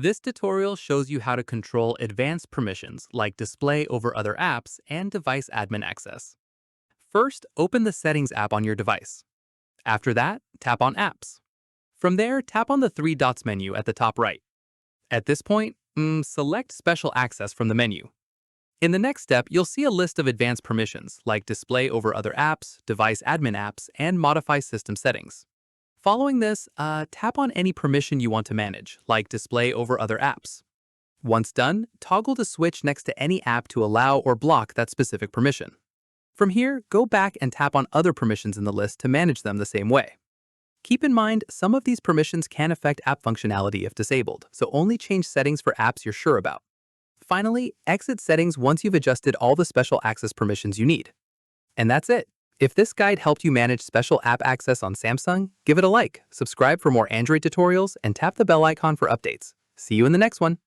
This tutorial shows you how to control advanced permissions like display over other apps and device admin access. First, open the Settings app on your device. After that, tap on Apps. From there, tap on the three dots menu at the top right. At this point, select Special Access from the menu. In the next step, you'll see a list of advanced permissions like display over other apps, device admin apps, and modify system settings. Following this, tap on any permission you want to manage, like display over other apps. Once done, toggle the switch next to any app to allow or block that specific permission. From here, go back and tap on other permissions in the list to manage them the same way. Keep in mind, some of these permissions can affect app functionality if disabled, so only change settings for apps you're sure about. Finally, exit settings once you've adjusted all the special access permissions you need. And that's it. If this guide helped you manage special app access on Samsung, give it a like, subscribe for more Android tutorials, and tap the bell icon for updates. See you in the next one.